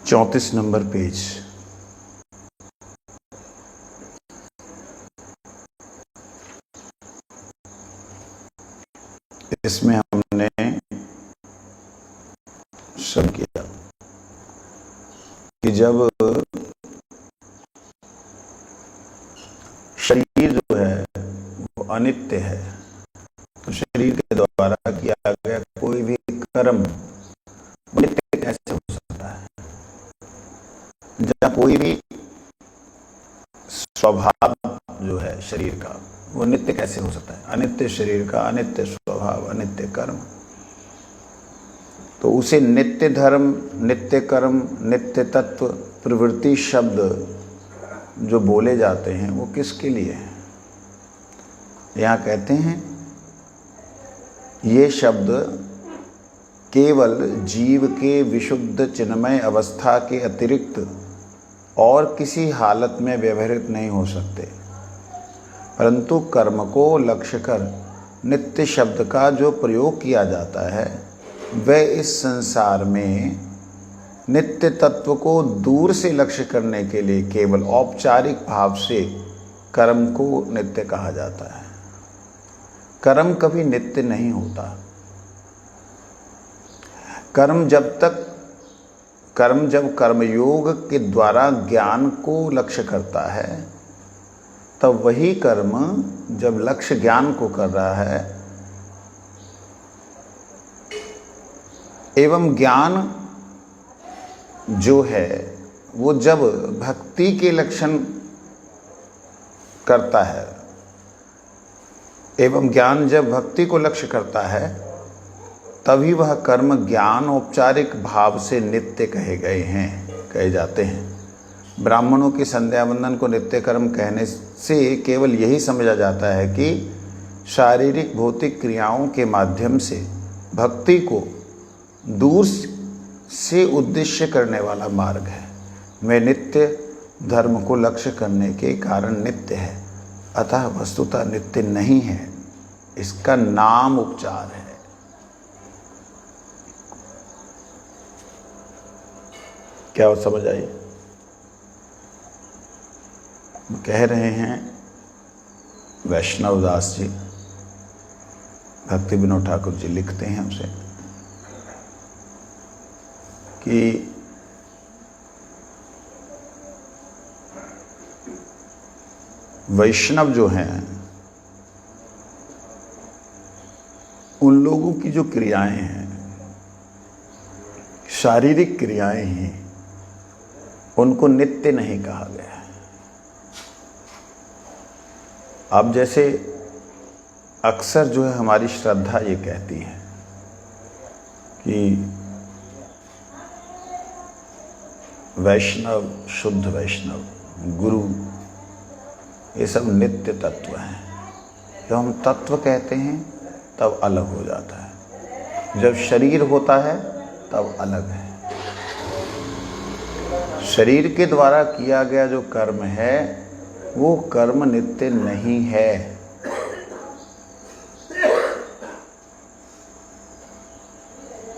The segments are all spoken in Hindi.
34 नंबर पेज। इसमें हमने सब किया कि जब शरीर जो है वो अनित्य है तो शरीर के द्वारा किया गया कोई भी कर्म नित्य कैसे हो सकता है। जहाँ कोई भी स्वभाव जो है शरीर का वो नित्य कैसे हो सकता है। अनित्य शरीर का अनित्य स्वभाव, अनित्य कर्म, तो उसे नित्य धर्म, नित्य कर्म, नित्य तत्व, प्रवृत्ति शब्द जो बोले जाते हैं वो किसके लिए हैं। यहाँ कहते हैं ये शब्द केवल जीव के विशुद्ध चिन्मय अवस्था के अतिरिक्त और किसी हालत में व्यवहृत नहीं हो सकते, परंतु कर्म को लक्ष्य कर नित्य शब्द का जो प्रयोग किया जाता है वह इस संसार में नित्य तत्व को दूर से लक्ष्य करने के लिए केवल औपचारिक भाव से कर्म को नित्य कहा जाता है। कर्म कभी नित्य नहीं होता। कर्म जब कर्मयोग के द्वारा ज्ञान को लक्ष्य करता है तब वही कर्म जब लक्ष्य ज्ञान को कर रहा है एवं ज्ञान जो है वो जब भक्ति के लक्षण करता है एवं ज्ञान जब भक्ति को लक्ष्य करता है तभी वह कर्म ज्ञान औपचारिक भाव से नित्य कहे जाते हैं। ब्राह्मणों की संध्या वंदन को नित्य कर्म कहने से केवल यही समझा जाता है कि शारीरिक भौतिक क्रियाओं के माध्यम से भक्ति को दूर से उद्देश्य करने वाला मार्ग है। वह नित्य धर्म को लक्ष्य करने के कारण नित्य है, अतः वस्तुतः नित्य नहीं है। इसका नाम उपचार है। क्या वो समझ आई? कह रहे हैं वैष्णव दास जी, भक्ति विनोद ठाकुर जी लिखते हैं उसे कि वैष्णव जो हैं उन लोगों की जो क्रियाएं हैं, शारीरिक क्रियाएं हैं, उनको नित्य नहीं कहा गया है। अब जैसे अक्सर जो है हमारी श्रद्धा ये कहती है कि वैष्णव, शुद्ध वैष्णव, गुरु, ये सब नित्य तत्व हैं। जब हम तत्व कहते हैं तब अलग हो जाता है, जब शरीर होता है तब अलग है। शरीर के द्वारा किया गया जो कर्म है वो कर्म नित्य नहीं है।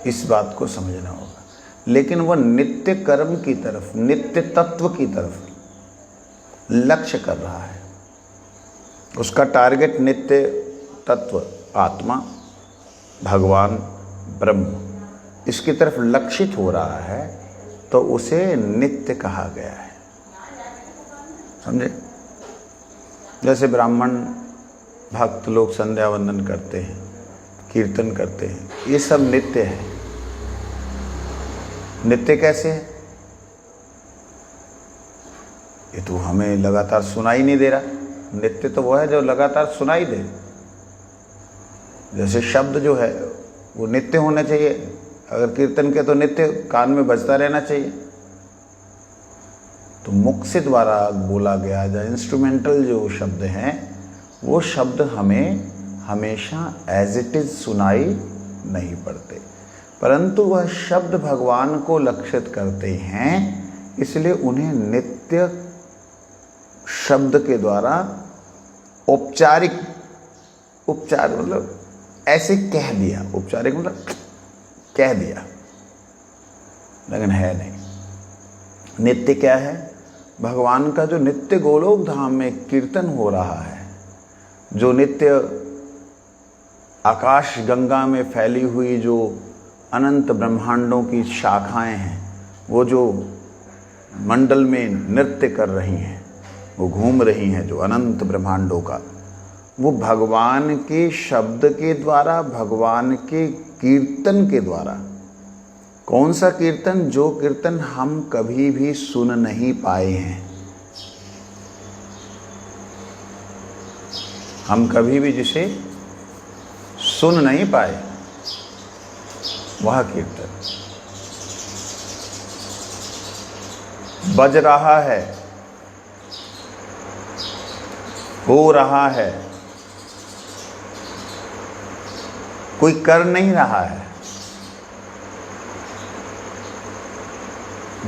इस बात को समझना होगा। लेकिन वह नित्य कर्म की तरफ, नित्य तत्व की तरफ लक्ष्य कर रहा है। उसका टारगेट नित्य तत्व, आत्मा, भगवान, ब्रह्म, इसकी तरफ लक्षित हो रहा है तो उसे नित्य कहा गया है। समझे? जैसे ब्राह्मण भक्त लोग संध्या वंदन करते हैं, कीर्तन करते हैं, ये सब नित्य है। नित्य कैसे है? ये तो हमें लगातार सुनाई नहीं दे रहा। नित्य तो वो है जो लगातार सुनाई दे। जैसे शब्द जो है वो नित्य होना चाहिए। अगर कीर्तन के तो नित्य कान में बजता रहना चाहिए। तो मुख से द्वारा बोला गया जो इंस्ट्रूमेंटल जो शब्द हैं वो शब्द हमें हमेशा एज इट इज सुनाई नहीं पड़ते, परंतु वह शब्द भगवान को लक्षित करते हैं, इसलिए उन्हें नित्य शब्द के द्वारा उपचार मतलब ऐसे कह दिया। औपचारिक मतलब कह दिया, लेकिन है नहीं। नित्य क्या है? भगवान का जो नित्य गोलोक धाम में कीर्तन हो रहा है, जो नित्य आकाश गंगा में फैली हुई जो अनंत ब्रह्मांडों की शाखाएं हैं, वो जो मंडल में नृत्य कर रही हैं, वो घूम रही हैं जो अनंत ब्रह्मांडों का, वो भगवान के शब्द के द्वारा, भगवान के कीर्तन के द्वारा। कौन सा कीर्तन? जो कीर्तन हम कभी भी सुन नहीं पाए हैं, हम कभी भी जिसे सुन नहीं पाए, वह कीर्तन बज रहा है, हो रहा है, कोई कर नहीं रहा है,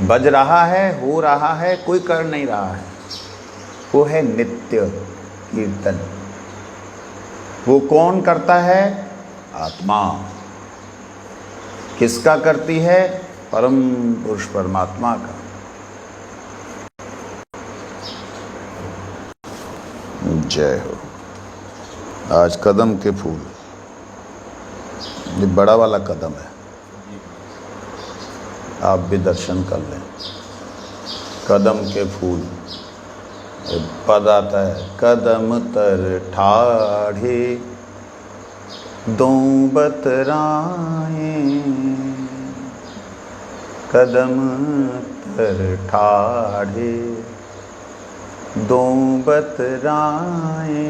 बज रहा है, हो रहा है, कोई कर नहीं रहा है, वो है नित्य कीर्तन। वो कौन करता है? आत्मा। किसका करती है? परम पुरुष परमात्मा का। जय हो। आज कदम के फूल, ये बड़ा वाला कदम है, आप भी दर्शन कर लें। कदम के फूल, पद आता है, कदम तर ठाढ़े दो बतराए, कदम तर ठाढ़े दो बतराए,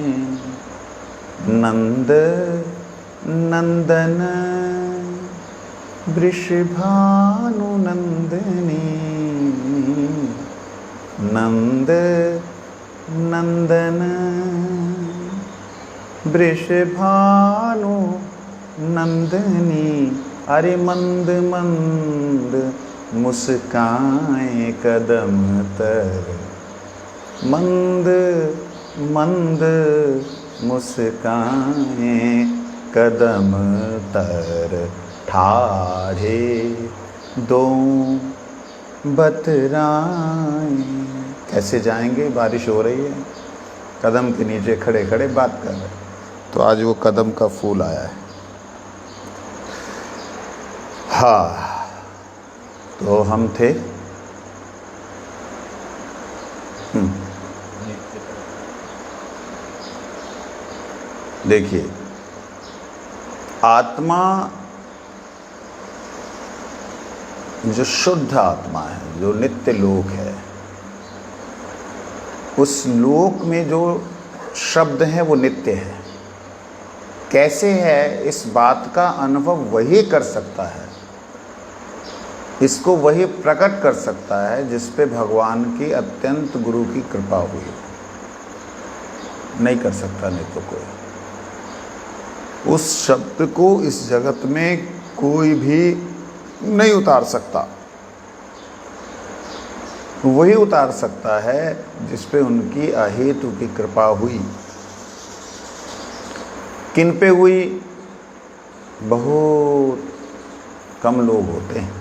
नंद नंदन वृषभानु नंदनी, नंद नंदन वृषभानु नंदनी। अरे मंद मंद मुस्काए कदम तर, मंद मंद मुस्काए कदम तर ठाढ़े दो बतराए। कैसे जाएंगे? बारिश हो रही है, कदम के नीचे खड़े खड़े बात कर रहे। तो आज वो कदम का फूल आया है। हाँ, तो हम थे देखिए, आत्मा जो शुद्ध आत्मा है, जो नित्य लोक है, उस लोक में जो शब्द हैं वो नित्य है। कैसे है? इस बात का अनुभव वही कर सकता है, इसको वही प्रकट कर सकता है जिस पे भगवान की अत्यंत गुरु की कृपा हुई। नहीं कर सकता, नहीं तो कोई उस शब्द को इस जगत में कोई भी नहीं उतार सकता। वही उतार सकता है जिस पे उनकी अहेतु की कृपा हुई। किन पे हुई? बहुत कम लोग होते हैं।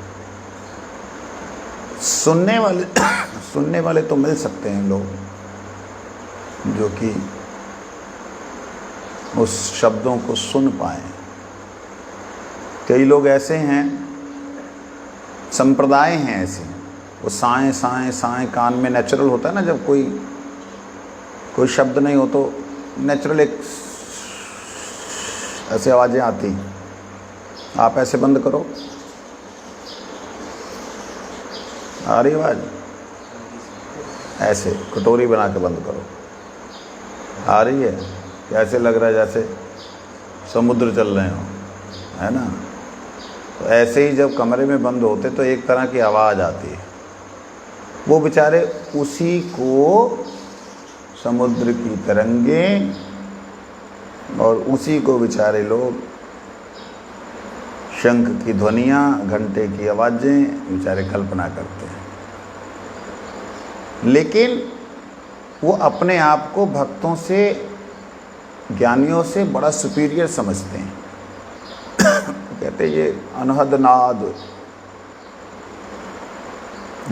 सुनने वाले तो मिल सकते हैं लोग, जो कि उस शब्दों को सुन पाए। कई लोग ऐसे हैं, संप्रदाय हैं ऐसे, वो साएं साएं साएं कान में नेचुरल होता है ना, जब कोई शब्द नहीं हो तो नेचुरल एक ऐसे आवाज़ें आती। आप ऐसे बंद करो, आ रही आवाज़? ऐसे कटोरी बना के बंद करो, आ रही है? कैसे लग रहा है जैसे समुद्र चल रहे हो, है ना? तो ऐसे ही जब कमरे में बंद होते तो एक तरह की आवाज़ आती है। वो बेचारे उसी को समुद्र की तरंगें और उसी को बेचारे लोग शंख की ध्वनियाँ, घंटे की आवाज़ें बेचारे कल्पना करते हैं। लेकिन वो अपने आप को भक्तों से, ज्ञानियों से बड़ा सुपीरियर समझते हैं। कहते ये अनहद नाद,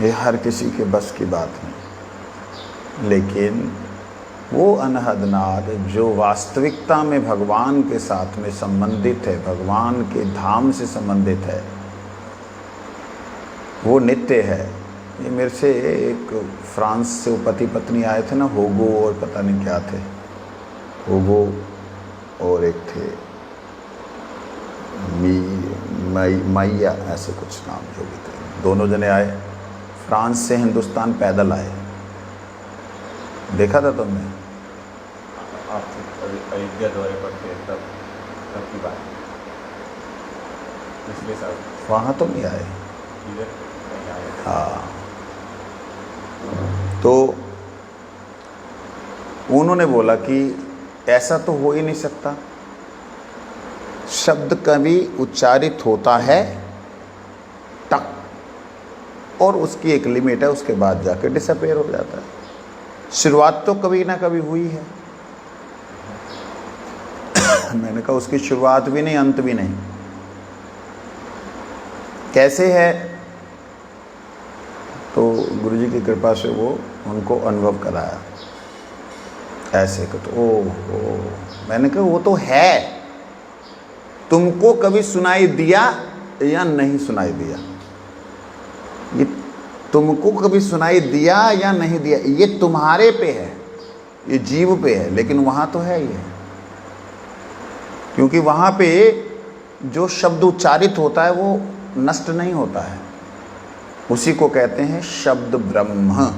ये हर किसी के बस की बात नहीं, लेकिन वो अनहद नाद जो वास्तविकता में भगवान के साथ में संबंधित है, भगवान के धाम से संबंधित है, वो नित्य है। ये मेरे से एक फ्रांस से वो पति पत्नी आए थे ना, होगो और पता नहीं क्या थे, होगो और एक थे मैया, ऐसे कुछ नाम जो भी थे। दोनों जने आए फ्रांस से हिंदुस्तान, पैदल आए। देखा था तुमने? आप अयोध्या दौरे पर थे तब की बात, पिछले साल। वहाँ तो नहीं आए। इधर नहीं आए। हाँ, तो उन्होंने बोला कि ऐसा तो हो ही नहीं सकता, शब्द कभी उच्चारित होता है टक, और उसकी एक लिमिट है, उसके बाद जाकर डिसअपेयर हो जाता है। शुरुआत तो कभी ना कभी हुई है। मैंने कहा उसकी शुरुआत भी नहीं, अंत भी नहीं। कैसे है? तो गुरुजी की कृपा से वो उनको अनुभव कराया ऐसे कि तो ओह, मैंने कहा वो तो है, तुमको कभी सुनाई दिया या नहीं सुनाई दिया, ये तुमको कभी सुनाई दिया या नहीं दिया, ये तुम्हारे पे है, ये जीव पे है, लेकिन वहाँ तो है ही है। क्योंकि वहाँ पे जो शब्द उच्चारित होता है वो नष्ट नहीं होता है, उसी को कहते हैं शब्द ब्रह्म।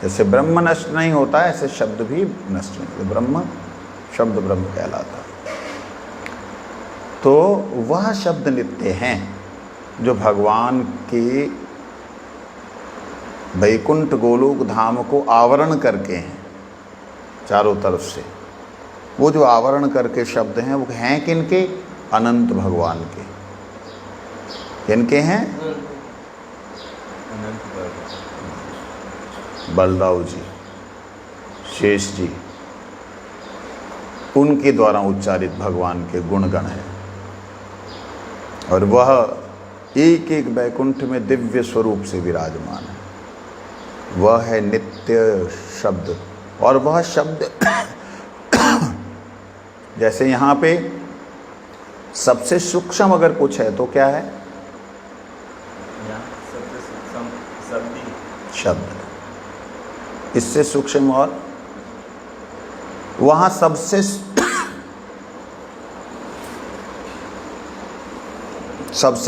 जैसे ब्रह्म नष्ट नहीं होता है, ऐसे शब्द भी नष्ट नहीं होते, ब्रह्म शब्द ब्रह्म कहलाता है। तो वह शब्द नित्य हैं जो भगवान के वैकुंठ गोलोक धाम को आवरण करके हैं चारों तरफ से। वो जो आवरण करके शब्द हैं वो हैं किनके? अनंत भगवान के। किनके हैं? बलदाऊ जी, शेष जी, उनके द्वारा उच्चारित भगवान के गुणगण हैं। और वह एक एक वैकुंठ में दिव्य स्वरूप से विराजमान है। वह है नित्य शब्द। और वह शब्द जैसे यहाँ पे सबसे सूक्ष्म अगर कुछ है तो क्या है? सबसे सूक्ष्म शब्द। इससे सूक्ष्म और वहाँ सबसे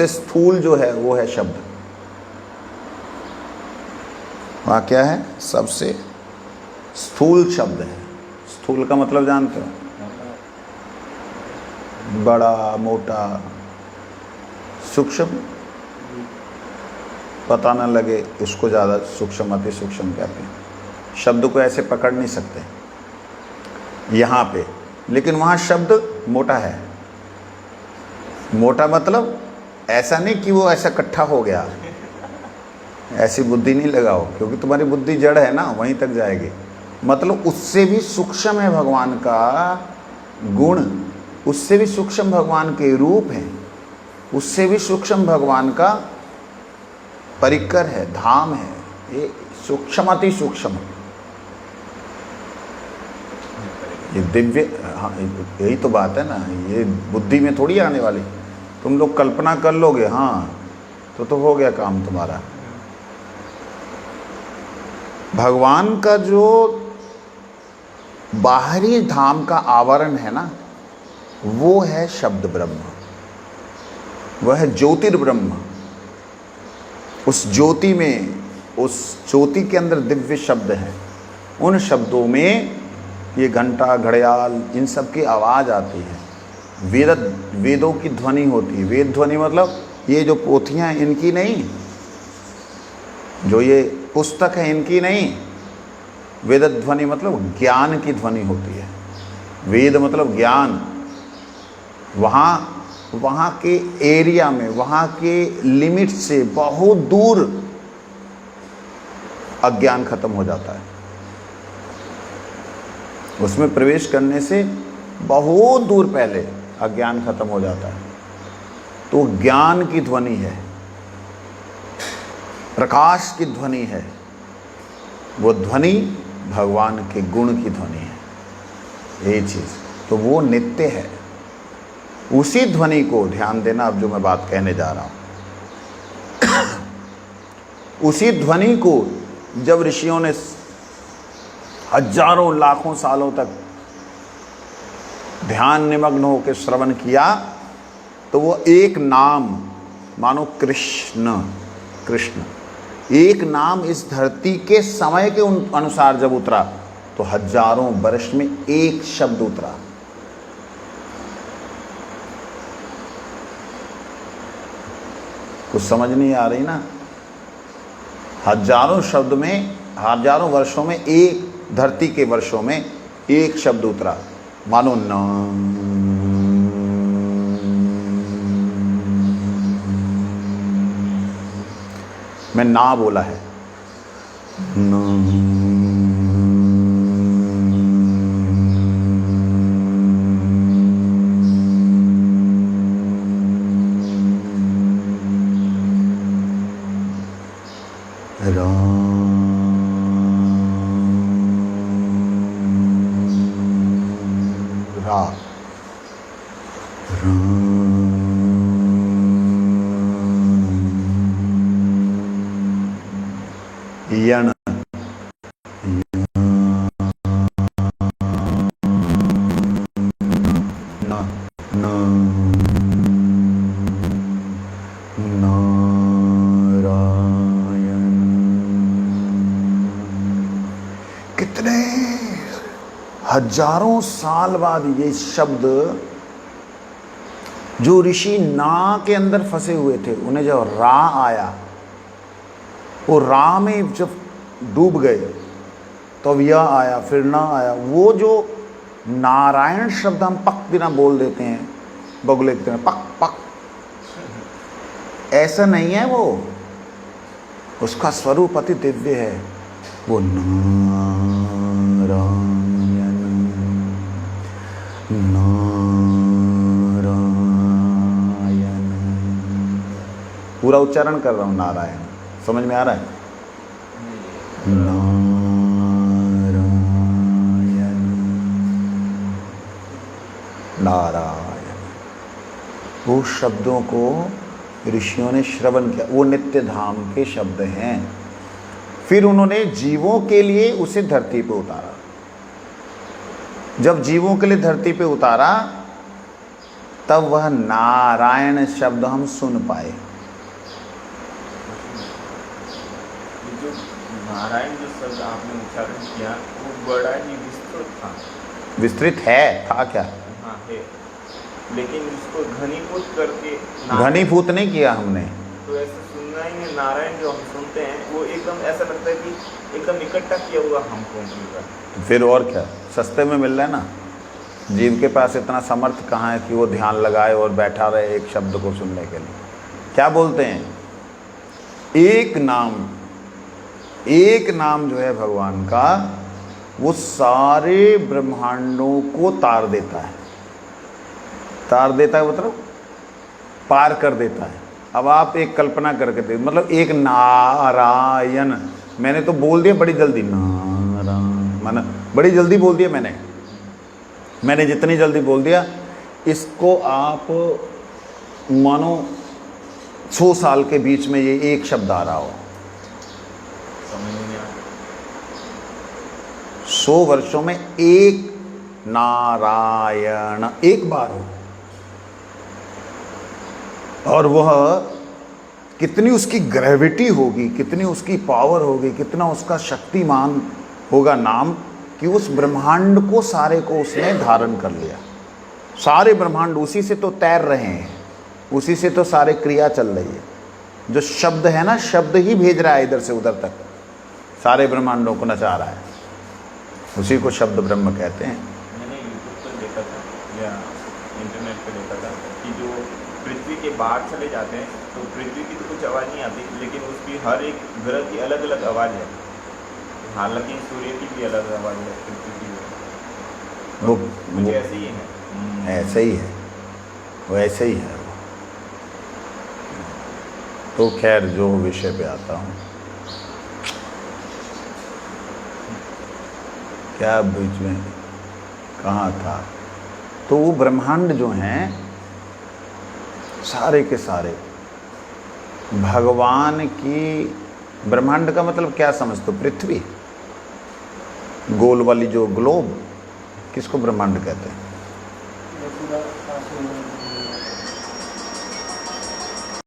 स्थूल जो है वो है शब्द। वहाँ क्या है? सबसे स्थूल शब्द है। स्थूल का मतलब जानते हो? बड़ा, मोटा, सूक्ष्म, पता न लगे उसको ज़्यादा सूक्ष्म, अति सूक्ष्म कहते हैं। शब्द को ऐसे पकड़ नहीं सकते यहाँ पे, लेकिन वहाँ शब्द मोटा है। मोटा मतलब ऐसा नहीं कि वो ऐसा इकट्ठा हो गया, ऐसी बुद्धि नहीं लगाओ, क्योंकि तुम्हारी बुद्धि जड़ है ना, वहीं तक जाएगी। मतलब उससे भी सूक्ष्म है भगवान का गुण, उससे भी सूक्ष्म भगवान के रूप हैं, उससे भी सूक्ष्म भगवान का परिकर है, धाम है। ये सूक्ष्म अति सूक्ष्म, ये दिव्य। हाँ, यही तो बात है ना, ये बुद्धि में थोड़ी आने वाली। तुम लोग कल्पना कर लोगे, हाँ तो हो गया काम तुम्हारा। भगवान का जो बाहरी धाम का आवरण है ना, वो है शब्द ब्रह्म, वह है ज्योतिर्ब्रह्म। उस ज्योति में, उस ज्योति के अंदर दिव्य शब्द हैं। उन शब्दों में ये घंटा, घड़ियाल, इन सब की आवाज़ आती है। वेदों की ध्वनि होती है। वेद ध्वनि मतलब ये जो पोथियाँ इनकी नहीं, जो ये पुस्तक है इनकी नहीं। वेद ध्वनि मतलब ज्ञान की ध्वनि होती है। वेद मतलब ज्ञान। वहाँ के एरिया में, वहाँ के लिमिट से बहुत दूर अज्ञान खत्म हो जाता है। उसमें प्रवेश करने से बहुत दूर पहले अज्ञान खत्म हो जाता है। तो ज्ञान की ध्वनि है। प्रकाश की ध्वनि है, वो ध्वनि भगवान के गुण की ध्वनि है, यही चीज़। तो वो नित्य है। उसी ध्वनि को ध्यान देना, अब जो मैं बात कहने जा रहा हूँ, उसी ध्वनि को जब ऋषियों ने हजारों लाखों सालों तक ध्यान निमग्न होकर श्रवण किया, तो वो एक नाम, मानो कृष्ण, कृष्ण एक नाम इस धरती के समय के अनुसार जब उतरा, तो हजारों वर्ष में एक शब्द उतरा। कुछ समझ नहीं आ रही ना? हजारों शब्द में, हजारों वर्षों में, एक धरती के वर्षों में एक शब्द उतरा, मानो न। मैं ना बोला है, न। यण, कितने हजारों साल बाद ये शब्द, जो ऋषि ना के अंदर फंसे हुए थे, उन्हें जब रा आया, वो रा में जब डूब गए, तो यह आया, फिर ना आया। वो जो नारायण शब्द हम पक बिना बोल देते हैं, बगुले की तरह पक पक, ऐसा नहीं है वो। उसका स्वरूप अति दिव्य है। वो नारायण नारायण, पूरा उच्चारण कर रहा हूँ, नारायण। समझ में आ रहा है? नारायण नारायण। वो शब्दों को ऋषियों ने श्रवण किया, वो नित्य धाम के शब्द हैं। फिर उन्होंने जीवों के लिए उसे धरती पे उतारा। जब जीवों के लिए धरती पे उतारा, तब वह नारायण शब्द हम सुन पाए। जो नारायण जो शब्द आपने उच्चारण किया, वो बड़ा ही विस्तृत था। विस्तृत है, था क्या? हाँ है, लेकिन इसको घनीभूत करके, घनीभूत नहीं किया हमने। तो ऐसा सुनना ही है। नारायण जो हम सुनते हैं, वो एकदम ऐसा लगता है कि एकदम इकट्ठा किया हुआ हमको मिलता है। फिर और क्या, सस्ते में मिल रहा है ना। जीव के पास इतना समर्थ कहाँ है कि वो ध्यान लगाए और बैठा रहे एक शब्द को सुनने के लिए। क्या बोलते हैं? एक नाम जो है भगवान का, वो सारे ब्रह्मांडों को तार देता है। तार देता है मतलब पार कर देता है। अब आप एक कल्पना करके देखिए, मतलब एक नारायण, मैंने तो बोल दिया बड़ी जल्दी, नारायण, माना बड़ी जल्दी बोल दिया मैंने जितनी जल्दी बोल दिया, इसको आप मानो 100 साल के बीच में ये एक शब्द आ रहा हो, समझ नहीं आता। 100 वर्षों में एक नारायण एक बार हो, और वह कितनी उसकी ग्रेविटी होगी, कितनी उसकी पावर होगी, कितना उसका शक्तिमान होगा नाम, कि उस ब्रह्मांड को सारे को उसने धारण कर लिया। सारे ब्रह्मांड उसी से तो तैर रहे हैं, उसी से तो सारे क्रिया चल रही है। जो शब्द है ना, शब्द ही भेज रहा है इधर से उधर तक, सारे ब्रह्मांडों को नचा रहा है। उसी को शब्द ब्रह्म कहते हैं। मैंने यूट्यूब पर देखा था या इंटरनेट पर देखा था कि जो पृथ्वी के बाहर चले जाते हैं, तो पृथ्वी की तो कुछ आवाज़ नहीं आती, लेकिन उसकी हर एक ग्रह की अलग अलग आवाज़ है। हालांकि सूर्य की भी अलग आवाज़ है, पृथ्वी की वो मुझे ऐसे ही है। ऐसे ही है, वैसे ही है। तो खैर, जो विषय पे आता हूँ, क्या बीच में कहाँ था? तो वो ब्रह्मांड जो हैं सारे के सारे भगवान की, ब्रह्मांड का मतलब क्या समझते हो? पृथ्वी, गोल वाली जो ग्लोब, किसको ब्रह्मांड कहते हैं?